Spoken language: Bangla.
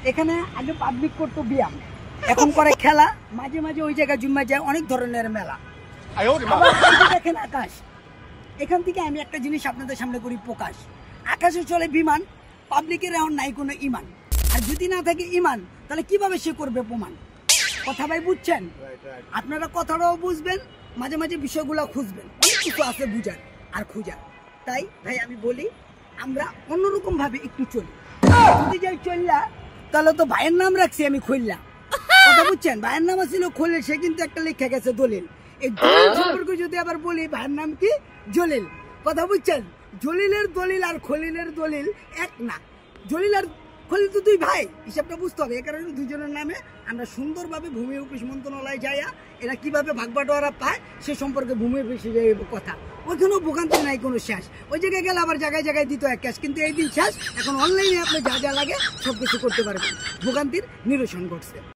এখানে আগে পাবলিক করতো ব্যায়াম, এখন করে খেলা, মাঝে মাঝে ওই জায়গায় জুম্মা যায় অনেক ধরনের মেলা। দেখেন আকাশ, এখান থেকে আমি একটা জিনিস আপনাদের সামনে করি প্রকাশ। আকাশে চলে বিমান, পাবলিকের এখন নাই কোনো ইমান। আর যদি না থাকে ইমান, তাহলে কিভাবে সে করবে প্রমাণ? কথা ভাই বুঝছেন? আপনারা কথাটাও বুঝবেন, মাঝে মাঝে বিষয়গুলো খুঁজবেন, অনেক কিছু আছে বুঝার আর খুঁজার। তাই ভাই আমি বলি, আমরা অন্যরকম ভাবে একটু চলি। যদি যাই চললা, তাহলে তো ভাইয়ের নাম রাখছি আমি খৈল্লা। কথা বুঝছেন? ভাইয়ের নাম ছিল খৈল, সে কিন্তু একটা লেখা গেছে দলিল। এই দলিল সম্পর্কে যদি আবার বলি, ভাইয়ের নাম কি? জলিল। কথা বুঝছেন? জলিলের দলিল আর খলিলের দলিল এক না। জলিল আর খলিল তো দুই ভাই, হিসাবটা বুঝতে হবে। এই কারণে দুজনের নামে আমরা সুন্দরভাবে ভূমি অফিস মন্ত্রণালয়ে যাইয়া এরা কিভাবে ভাগবাটোয়ারা পায় সে সম্পর্কে ভূমি অফিসে কথা। ওইখানেও ভোগান্তি নাই কোনো শেষ। ওই জায়গায় গেলে আবার জায়গায় জায়গায় দিত এক ক্যাশ, কিন্তু এই দিন শেষ। এখন অনলাইনে আপনি যা যা লাগে সব কিছু করতে পারবেন। ভোগান্তির নিরসন ঘটছে।